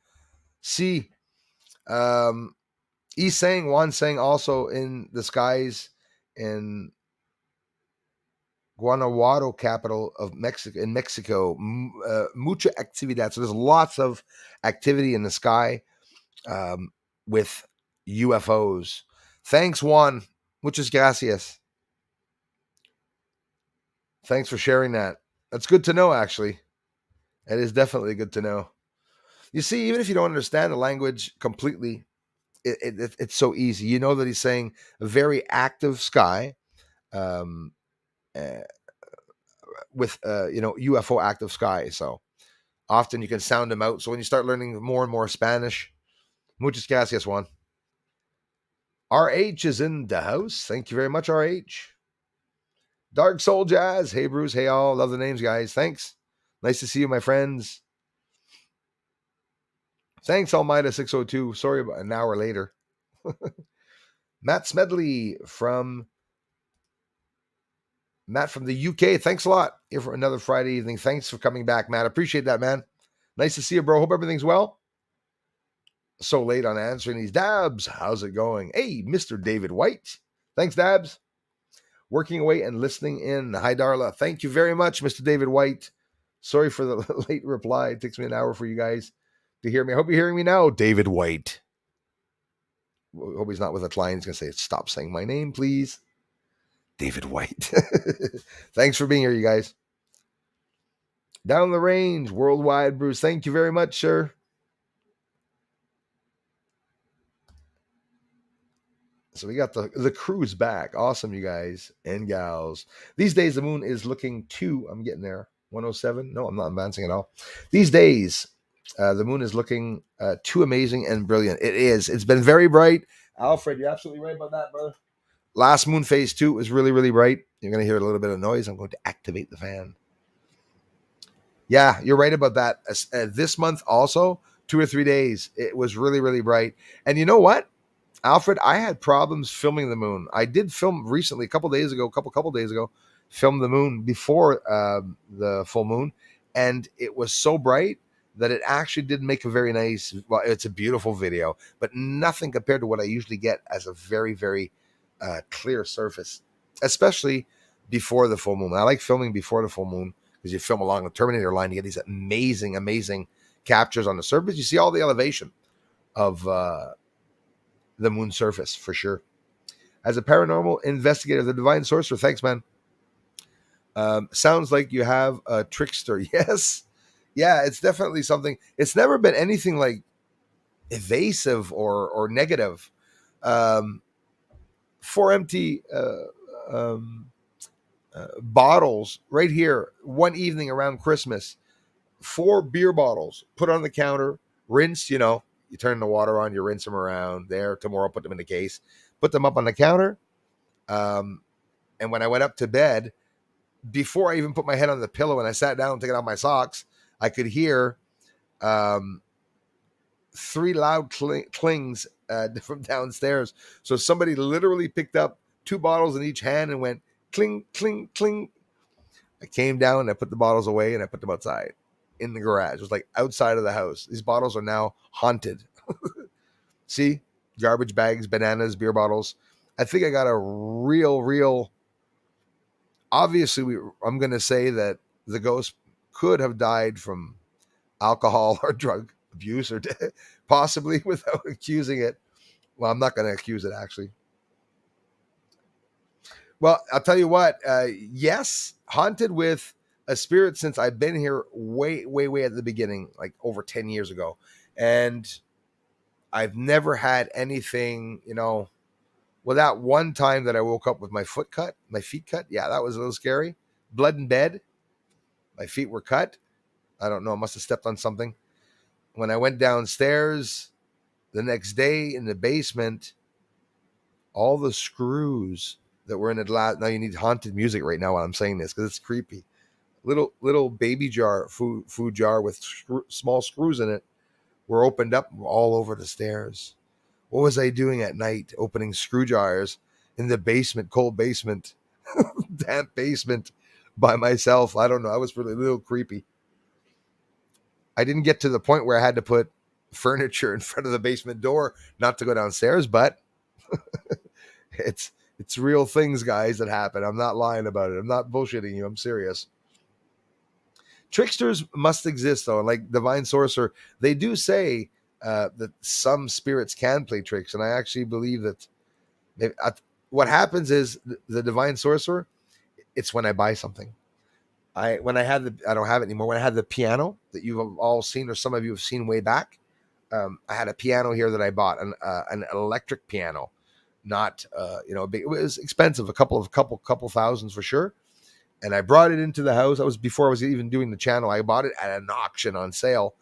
Speaker 1: See, um, he's saying, Juan saying also in the skies in Guanajuato, capital of Mexico, in Mexico, mucha actividad. So there's lots of activity in the sky with UFOs. Thanks, Juan. Muchas gracias. Thanks for sharing that. That's good to know, actually. It is definitely good to know. You see, even if you don't understand the language completely, it's so easy. You know that he's saying a very active sky um, uh, with, UFO active sky. So often you can sound them out. So when you start learning more and more Spanish, muchas gracias, Juan. RH is in the house. Thank you very much, RH. Dark Soul Jazz. Hey, Bruce. Hey, all. Love the names, guys. Thanks. Nice to see you, my friends. Thanks, Almeida 602. Sorry about an hour later. Matt Smedley from Matt from the UK. Thanks a lot here for another Friday evening. Thanks for coming back, Matt. Appreciate that, man. Nice to see you, bro. Hope everything's well. So late on answering these. Dabs, how's it going? Hey, Mr. David White. Thanks, Dabs. Working away and listening in. Hi, Darla. Thank you very much, Mr. David White. Sorry for the late reply. It takes me an hour for you guys to hear me. I hope you're hearing me now, David White. Hope he's not with a client. He's going to say, stop saying my name, please. David White. Thanks for being here, you guys. Down the range, worldwide, Bruce. Thank you very much, sir. So we got the cruise back. Awesome, you guys and gals. These days, the moon is looking too. I'm getting there. 107. No, I'm not advancing at all. These days, the moon is looking too amazing and brilliant. It is. It's been very bright. Alfred, you're absolutely right about that, brother. Last moon phase 2 was really, really bright. You're going to hear a little bit of noise. I'm going to activate the fan. Yeah, you're right about that. This month also, 2 or 3 days, it was really, really bright. And you know what, Alfred, I had problems filming the moon. I did film recently, a couple days ago, filmed the moon before the full moon, and it was so bright that it actually did make a very nice. Well, it's a beautiful video, but nothing compared to what I usually get as a very, very clear surface, especially before the full moon. I like filming before the full moon because you film along the Terminator line, you get these amazing, amazing captures on the surface. You see all the elevation of the moon surface for sure. As a paranormal investigator, the divine sorcerer, thanks, man. Sounds like you have a trickster. Yes. Yeah, it's definitely something. It's never been anything like evasive or negative. 4 empty bottles right here one evening around Christmas. 4 beer bottles put on the counter, rinse, you turn the water on, you rinse them around there. Tomorrow, put them in the case, put them up on the counter. And when I went up to bed, before I even put my head on the pillow and I sat down taking out my socks, I could hear 3 loud clings from downstairs. So somebody literally picked up 2 bottles in each hand and went cling, cling, cling. I came down and I put the bottles away and I put them outside in the garage. It was like outside of the house. These bottles are now haunted. See? Garbage bags, bananas, beer bottles. I think I got a real. Obviously, I'm going to say that the ghost could have died from alcohol or drug abuse, or possibly without accusing it. Well, I'm not going to accuse it, actually. Well, I'll tell you what. Yes, haunted with a spirit since I've been here way, way, way at the beginning, like over 10 years ago. And I've never had anything, well, that one time that I woke up with my feet cut. Yeah, that was a little scary. Blood in bed. My feet were cut. I don't know. I must have stepped on something. When I went downstairs the next day in the basement, all the screws that were in it. Now you need haunted music right now while I'm saying this because it's creepy. Little baby jar, food jar with small screws in it were opened up all over the stairs. What was I doing at night opening screw jars in the basement, cold basement, damp basement by myself? I don't know. I was really a little creepy. I didn't get to the point where I had to put furniture in front of the basement door not to go downstairs, but it's real things, guys, that happen. I'm not lying about it. I'm not bullshitting you. I'm serious. Tricksters must exist, though. Like divine sorcerer, they do say that some spirits can play tricks, and I actually believe that what happens is the divine sorcerer. It's when I buy something. I don't have it anymore. When I had the piano that you've all seen, or some of you have seen way back, I had a piano here that I bought, an electric piano, not big. It was expensive, a couple thousands for sure. And I brought it into the house. That was before I was even doing the channel. I bought it at an auction on sale.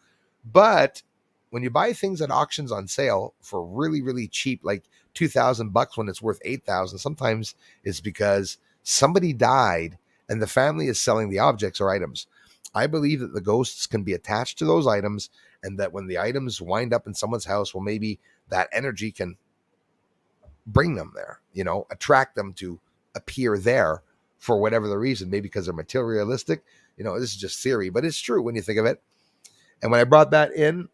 Speaker 1: But when you buy things at auctions on sale for really, really cheap, like $2,000 when it's worth $8,000, sometimes it's because somebody died and the family is selling the objects or items. I believe that the ghosts can be attached to those items, and that when the items wind up in someone's house, well, maybe that energy can bring them there, attract them to appear there for whatever the reason, maybe because they're materialistic. This is just theory, but it's true when you think of it. And when I brought that in,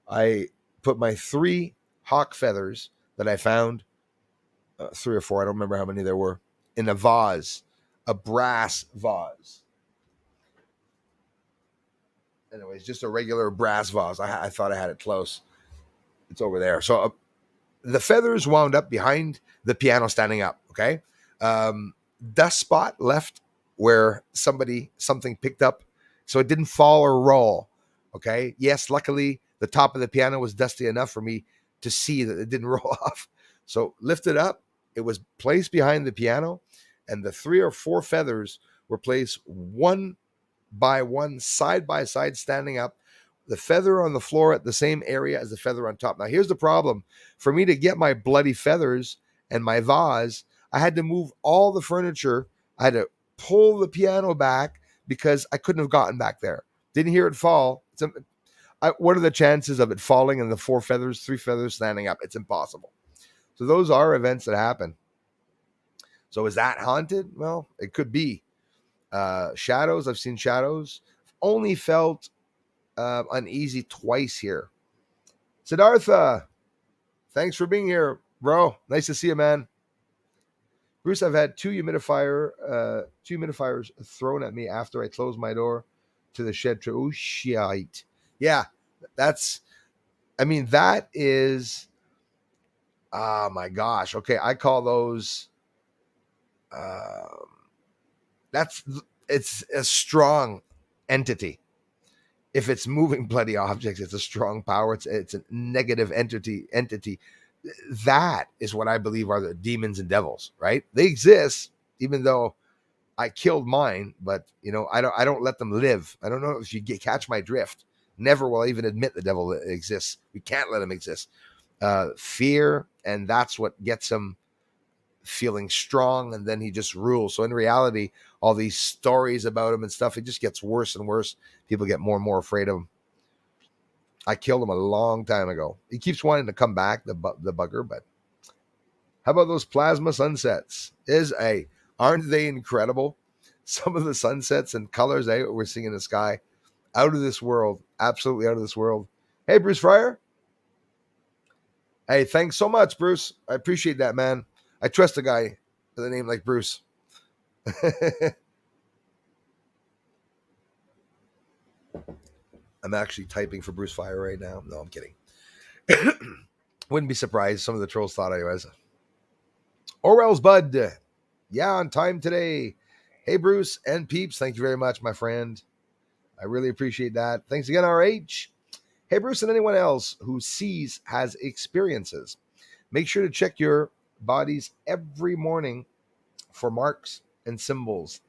Speaker 1: I put my 3 hawk feathers that I found, 3 or 4, I don't remember how many there were, in a vase, a brass vase. Anyways, just a regular brass vase. I thought I had it close. It's over there. So the feathers wound up behind the piano standing up, okay? Dust spot left where something picked up, so it didn't fall or roll, okay? Yes, luckily, the top of the piano was dusty enough for me to see that it didn't roll off. So lifted up, it was placed behind the piano, and the 3 or 4 feathers were placed one by one, side by side, standing up. The feather on the floor at the same area as the feather on top. Now, here's the problem. For me to get my bloody feathers and my vase, I had to move all the furniture. I had to pull the piano back because I couldn't have gotten back there. Didn't hear it fall. What are the chances of it falling and the 3 feathers standing up? It's impossible. So those are events that happen. So is that haunted? Well, it could be. Shadows. I've seen shadows. Only felt uneasy twice here. Siddhartha, thanks for being here, bro. Nice to see you, man. Bruce, I've had two humidifiers thrown at me after I closed my door to the shed. Oh, shite. Yeah, that is, oh my gosh. Okay, I call those, it's a strong entity. If it's moving bloody objects, it's a strong power. It's a negative entity. That is what I believe are the demons and devils, right? They exist, even though I killed mine, but I don't let them live. I don't know if you catch my drift. Never will I even admit the devil exists. We can't let him exist. Fear, and that's what gets him feeling strong, and then he just rules. So in reality, all these stories about him and stuff, it just gets worse and worse. People get more and more afraid of him. I killed him a long time ago. He keeps wanting to come back, the bugger. But how about those plasma sunsets? Aren't they incredible? Some of the sunsets and colors we're seeing in the sky, out of this world, absolutely out of this world. Hey, Bruce Fryer. Hey, thanks so much, Bruce. I appreciate that, man. I trust a guy with a name like Bruce. I'm actually typing for Bruce Fire right now. No, I'm kidding. Wouldn't be surprised. Some of the trolls thought I was. Orwell's Bud. Yeah, on time today. Hey, Bruce and peeps. Thank you very much, my friend. I really appreciate that. Thanks again, RH. Hey, Bruce, and anyone else who has experiences. Make sure to check your bodies every morning for marks and symbols.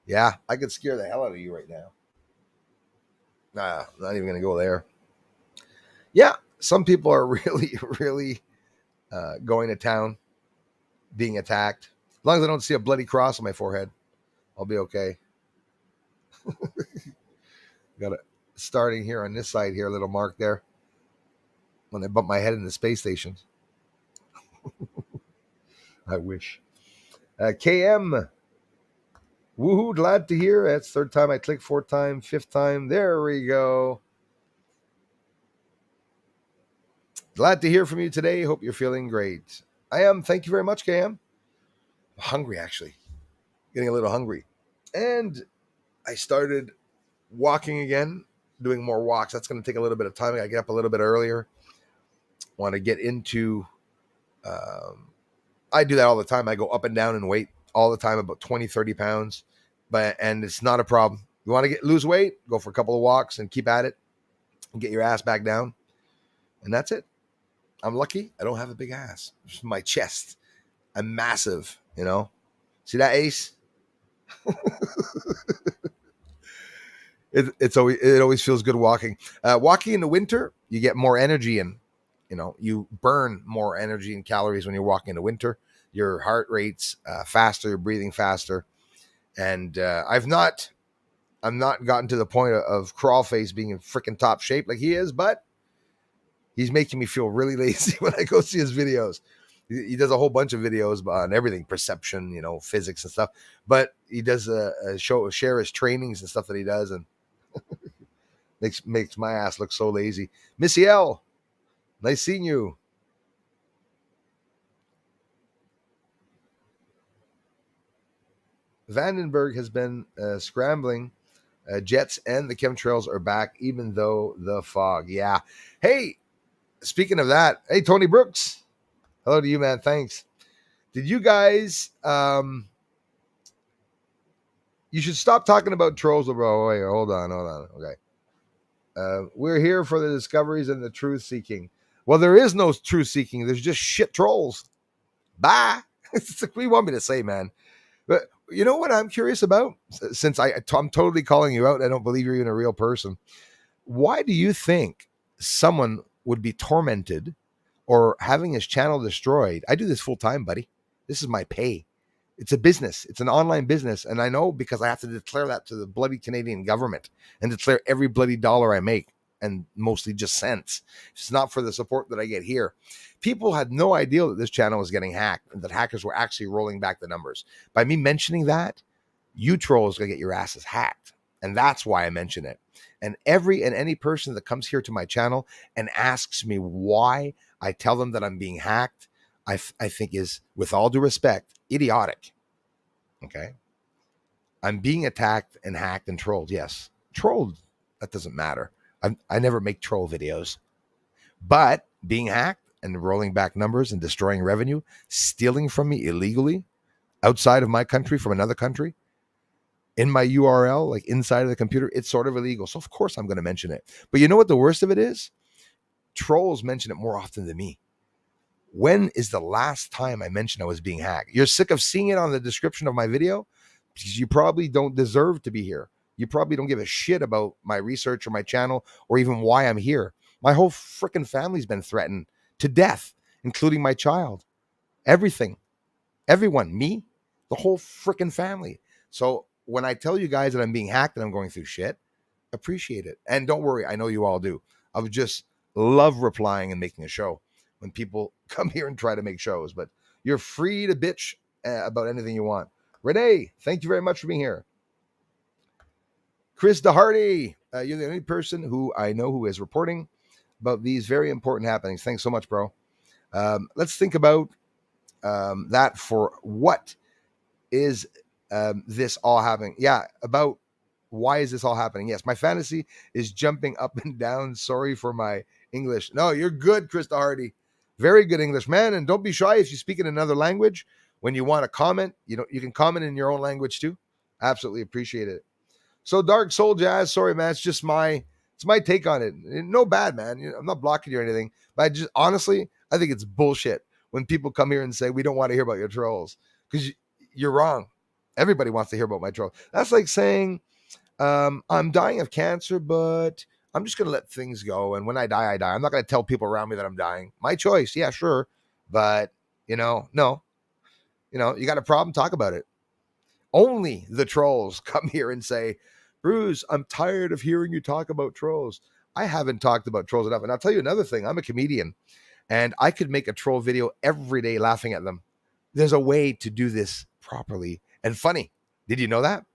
Speaker 1: Yeah, I could scare the hell out of you right now. Nah, not even going to go there. Yeah, some people are really, really going to town, being attacked. As long as I don't see a bloody cross on my forehead, I'll be okay. Got it starting here on this side here, a little mark there. When I bump my head in the space station. I wish. KM. Woohoo, glad to hear. That's third time I click, fourth time, fifth time. There we go. Glad to hear from you today. Hope you're feeling great. I am. Thank you very much, KM. I'm hungry, actually. Getting a little hungry. And I started walking again, doing more walks. That's going to take a little bit of time. I get up a little bit earlier. Want to get into... I do that all the time. I go up and down in weight all the time, about 20, 30 pounds. And it's not a problem. You want to lose weight, go for a couple of walks and keep at it and get your ass back down. And that's it. I'm lucky. I don't have a big ass. Just my chest. I'm massive, See that, Ace? It always feels good walking. Walking in the winter, you get more energy and you burn more energy and calories when you're walking in the winter. Your heart rate's faster, you're breathing faster. And I'm not gotten to the point of crawl face being in freaking top shape like he is, but he's making me feel really lazy when I go see his videos. He does a whole bunch of videos on everything, perception, physics and stuff. But he does share his trainings and stuff that he does, and makes my ass look so lazy. Missy L, nice seeing you. Vandenberg has been scrambling. Jets and the chemtrails are back, even though the fog. Yeah. Hey, speaking of that, hey, Tony Brooks. Hello to you, man. Thanks. Did you guys? You should stop talking about trolls, bro. Wait, hold on. Okay. We're here for the discoveries and the truth seeking. Well, there is no truth seeking. There's just shit trolls. Bye. What do you want me to say, man? But you know what I'm curious about? Since I'm totally calling you out, I don't believe you're even a real person. Why do you think someone would be tormented or having his channel destroyed? I do this full time, buddy. This is my pay. It's a business. It's an online business. And I know because I have to declare that to the bloody Canadian government and declare every bloody dollar I make, and mostly just cents. It's not for the support that I get here. People had no idea that this channel was getting hacked and that hackers were actually rolling back the numbers. By me mentioning that, you trolls going to get your asses hacked. And that's why I mention it. And every and any person that comes here to my channel and asks me why I tell them that I'm being hacked, I think is, with all due respect, idiotic. Okay. I'm being attacked and hacked and trolled. Yes. Trolled. That doesn't matter. I never make troll videos. But being hacked and rolling back numbers and destroying revenue, stealing from me illegally outside of my country from another country, in my URL, like inside of the computer, it's sort of illegal. So of course I'm going to mention it. But you know what the worst of it is? Trolls mention it more often than me. When is the last time I mentioned I was being hacked? You're sick of seeing it on the description of my video because you probably don't deserve to be here. You probably don't give a shit about my research or my channel or even why I'm here. My whole freaking family's been threatened to death, including my child. Everything. Everyone. Me. The whole freaking family. So when I tell you guys that I'm being hacked and I'm going through shit, appreciate it. And don't worry, I know you all do. I would just love replying and making a show when people come here and try to make shows. But you're free to bitch about anything you want. Renee, thank you very much for being here. Chris DeHardy, you're the only person who I know who is reporting about these very important happenings. Thanks so much, bro. Let's think about that for what is this all happening? Yeah, about why is this all happening? Yes, my fantasy is jumping up and down. Sorry for my English. No, you're good, Krista Hardy. Very good English, man. And don't be shy if you speak in another language. When you want to comment, you can comment in your own language too. Absolutely appreciate it. So Dark Soul Jazz, sorry, man. It's my take on it. No bad, man. I'm not blocking you or anything. But I just honestly, I think it's bullshit when people come here and say we don't want to hear about your trolls. Because you're wrong. Everybody wants to hear about my trolls. That's like saying, I'm dying of cancer, but I'm just going to let things go. And when I die, I die. I'm not going to tell people around me that I'm dying. My choice. Yeah, sure. But, no. You got a problem? Talk about it. Only the trolls come here and say, Bruce, I'm tired of hearing you talk about trolls. I haven't talked about trolls enough. And I'll tell you another thing. I'm a comedian and I could make a troll video every day laughing at them. There's a way to do this properly and funny. Did you know that?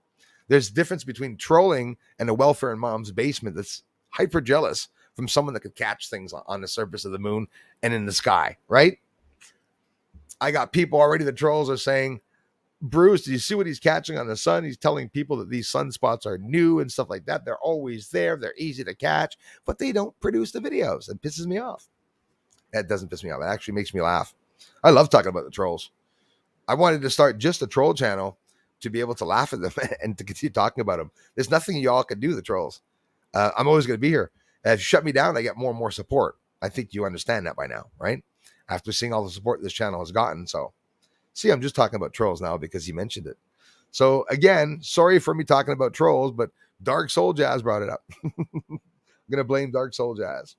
Speaker 1: There's a difference between trolling and a welfare in mom's basement that's hyper jealous from someone that could catch things on the surface of the moon and in the sky, right? I got people already, the trolls are saying, Bruce, do you see what he's catching on the sun? He's telling people that these sunspots are new and stuff like that. They're always there. They're easy to catch, but they don't produce the videos. It pisses me off. That doesn't piss me off. It actually makes me laugh. I love talking about the trolls. I wanted to start just a troll channel to be able to laugh at them and to continue talking about them. There's nothing y'all can do, the trolls. I'm always going to be here. If you shut me down, I get more and more support. I think you understand that by now, right? After seeing all the support this channel has gotten. So, see, I'm just talking about trolls now because you mentioned it. So, again, sorry for me talking about trolls, but Dark Soul Jazz brought it up. I'm going to blame Dark Soul Jazz.